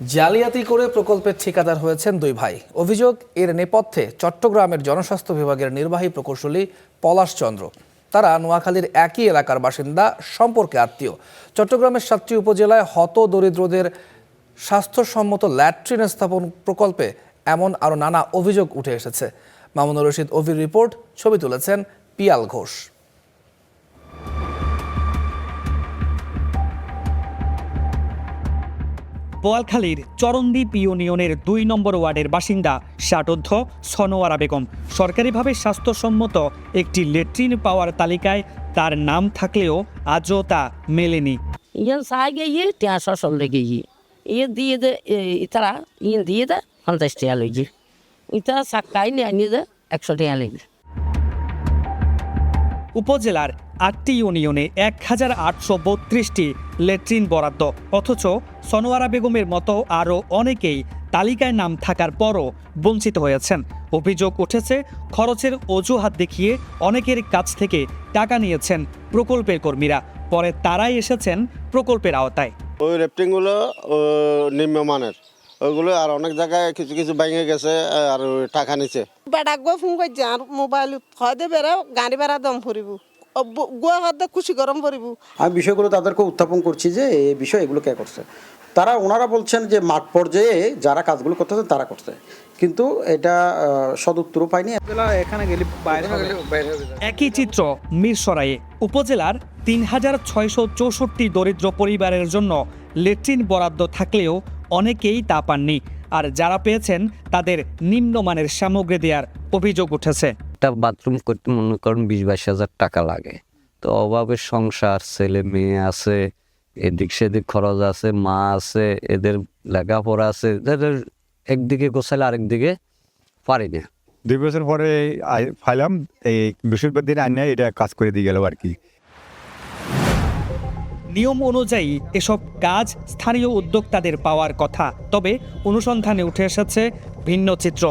জালিয়াতি করে প্রকল্পের ঠিকাদার হয়েছেন দুই ভাই। অভিযোগ, এর নেপথ্যে চট্টগ্রামের জনস্বাস্থ্য বিভাগের নির্বাহী প্রকৌশলী পলাশ চন্দ্র। তারা নোয়াখালীর একই এলাকার বাসিন্দা, সম্পর্কে আত্মীয়। চট্টগ্রামের 7টি উপজেলায় হতদরিদ্রদের স্বাস্থ্যসম্মত ল্যাট্রিন স্থাপন প্রকল্পে এমন আরও নানা অভিযোগ উঠে এসেছে। মামুনুর রশিদ অভির রিপোর্ট, ছবি তুলেছেন পিয়াল ঘোষ। বোয়ালখালীর চরণদ্বীপ ইউনিয়নের 2 নম্বর ওয়ার্ডের বাসিন্দা ষাটোর্ধ্ব সনোয়ারা বেগম। সরকারিভাবে স্বাস্থ্যসম্মত একটি ল্যাট্রিন পাওয়ার তালিকায় তার নাম থাকলেও আজও তা মেলেনি। ইয়ে চাই গিয়ে টিয়া সসল লেগে গিয়ে ইয়ে দিয়ে দে ইতারা ইয়ে দিয়ে দে 50 টাকা লেগে ইতা চাক্কাই নিয়ে দে 100 টাকা লেগে। উপজেলার 8টি ইউনিয়নে 1832টি ল্যাট্রিন বরাদ্দ, অথচ সনোয়ারা বেগমের মতো আরও অনেকেই তালিকায় নাম থাকার পরও বঞ্চিত হয়েছেন। অভিযোগ উঠেছে, খরচের অজুহাত দেখিয়ে অনেকের কাছ থেকে টাকা নিয়েছেন প্রকল্পের কর্মীরা, পরে তারাই এসেছেন প্রকল্পের আওতায়। ওই রেফটিংগুলো নিম্নমানের, ওইগুলো আর অনেক জায়গায় কিছু কিছু ভেঙে গেছে আর টাকা নিচ্ছে। বেড়াক ফোন করছে আর মোবাইল হয়তো বেড়া গাড়ি বেড়া দম ফুরিব গোয়া হয়তো খুশি গরম ফুরিব। আমি বিষয়গুলো তাদেরকে উত্থাপন করছি যে এই বিষয় এগুলো কে করছে। ওনারা বলছেন যে মাঠ পর্যায়ে যারা কাজগুলো করতেছে তারা করছে, কিন্তু এটা সদুত্তরও পাইনি। একই চিত্র মিরসরাইয়ে। উপজেলার 3664 দরিদ্র পরিবারের জন্য ল্যাট্রিন বরাদ্দ থাকলেও অনেকেই তা পাননি, আর যারা পেয়েছেন তাদের নিম্নমানের সামগ্রী দেওয়ার অভিযোগ উঠেছে। একটা বাথরুম করতে মনে করেন 20-22 হাজার টাকা লাগে, তো অভাবের সংসার, ছেলে মেয়ে আছে, এদিক সেদিক খরচ আছে, মা আছে, এদের লেখাপড়া আছে, এদের একদিকে গোছালে আরেকদিকে পারি না। 2 বছর পরে ফাইলাম, এই বৃহস্পতিবার আইনে এটা কাজ করে দিয়ে গেল আর কি। নিয়ম অনুযায়ী এসব কাজ স্থানীয় উদ্যোক্তাদের পাওয়ার কথা, তবে অনুসন্ধানে উঠে এসেছে ভিন্ন চিত্র।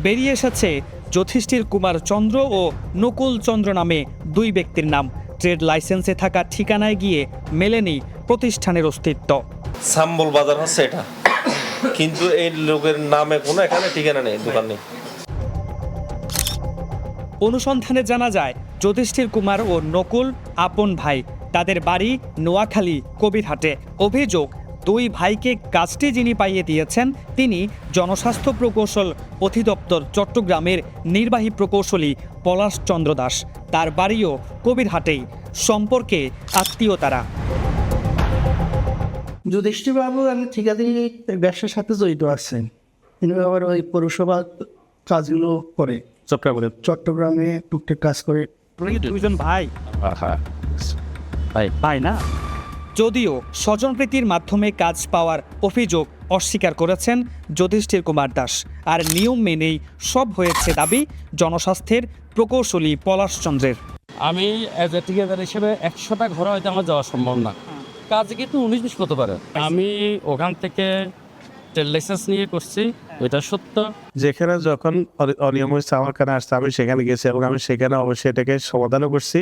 বেরিয়ে এসেছে যুধিষ্ঠির কুমার চন্দ্র ও নকুল চন্দ্র নামে 2 ব্যক্তির নাম। ট্রেড লাইসেন্সে থাকা ঠিকানায় গিয়ে মেলেনি প্রতিষ্ঠানের অস্তিত্ব। সাম্বল বাজার হচ্ছে এটা, কিন্তু এই লোকের নামে কোনো এখানে ঠিকানা নেই, দোকান নেই। অনুসন্ধানে জানা যায় যুধিষ্ঠির কুমার ও নকুল আপন ভাই, তাদের বাড়ি নোয়াখালী কবিরহাটে। অভিযোগ, 2 ভাইকে কাজটি যিনি পাইয়ে দিয়েছেন তিনি জনস্বাস্থ্য প্রকৌশল অধিদপ্তর চট্টগ্রামের নির্বাহী প্রকৌশলী পলাশ চন্দ্র দাস। তার বাড়িও কবিরহাটেই, সম্পর্কে আত্মীয় তারা। যুধিষ্ঠিরবাবু আমি ঠিকাদারি ব্যবসার সাথে জড়িত আছেন, তিনি আবার ওই পৌরসভা কাজগুলো করে চট্টগ্রামে টুকটাক কাজ করে। 2জন ভাই ভাই না? যদিও স্বজনপ্রীতির মাধ্যমে কাজ পাওয়ার অভিযোগ অস্বীকার করেছেন যুধিষ্ঠির কুমার দাস, আর নিয়ম মেনেই সব হয়েছে দাবি জনস্বাস্থ্যের প্রকৌশলী পলাশ চন্দ্রের। আমি এজ এ ঠিকাদার হিসেবে 100টা ঘরে হয়তো আমার যাওয়া সম্ভব না, কাজ কিন্তু 19-20 হতে পারে। আমি ওখান থেকে ট্রেড লাইসেন্স নিয়ে করছি, এটা সত্য। যেখানে যখন অনিয়ম হয়েছে আমার কাছে আসছে, আমি সেখানে গেছি এবং আমি সেখানে অবশ্যই এটাকে সমাধানও করছি।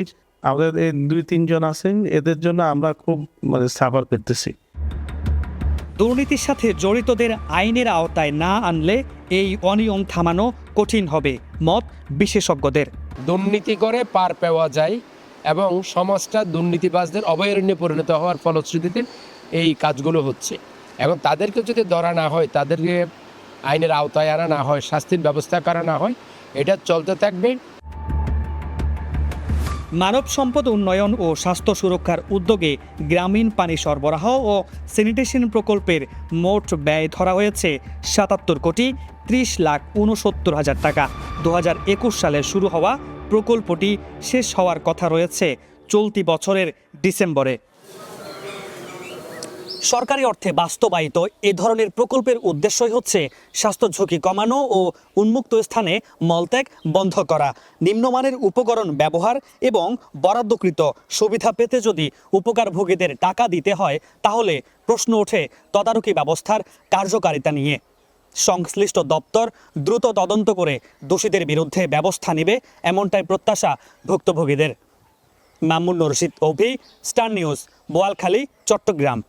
আমাদের এই 2-3 জন আছেন, এদের জন্য আমরা খুব সাফার করতেছি। দুর্নীতির সাথে জড়িতদের আইনের আওতায় না আনলে এই অনিয়ম থামানো কঠিন হবে, মত বিশেষজ্ঞদের। দুর্নীতি করে পার পাওয়া যায় এবং সমাজটা দুর্নীতিবাজদের অভয়ারণ্যে পরিণত হওয়ার ফলশ্রুতিতে এই কাজগুলো হচ্ছে, এবং তাদেরকে যদি ধরা না হয়, তাদেরকে আইনের আওতায় আনা না হয়, শাস্তির ব্যবস্থা করা না হয়, এটা চলতে থাকবে। মানব সম্পদ উন্নয়ন ও স্বাস্থ্য সুরক্ষার উদ্যোগে গ্রামীণ পানি সরবরাহ ও স্যানিটেশন প্রকল্পের মোট ব্যয় ধরা হয়েছে 77,30,69,000 টাকা। 2021 সালে শুরু হওয়া প্রকল্পটি শেষ হওয়ার কথা রয়েছে চলতি বছরের ডিসেম্বরে। সরকারি অর্থে বাস্তবায়িত এ ধরনের প্রকল্পের উদ্দেশ্যই হচ্ছে স্বাস্থ্য ঝুঁকি কমানো ও উন্মুক্ত স্থানে মলত্যাগ বন্ধ করা। নিম্নমানের উপকরণ ব্যবহার এবং বরাদ্দকৃত সুবিধা পেতে যদি উপকারভোগীদের টাকা দিতে হয়, তাহলে প্রশ্ন ওঠে তদারকি ব্যবস্থার কার্যকারিতা নিয়ে। সংশ্লিষ্ট দপ্তর দ্রুত তদন্ত করে দোষীদের বিরুদ্ধে ব্যবস্থা নেবে, এমনটাই প্রত্যাশা ভুক্তভোগীদের। মামুনুর রশিদ অভি, স্টার নিউজ, বোয়ালখালী, চট্টগ্রাম।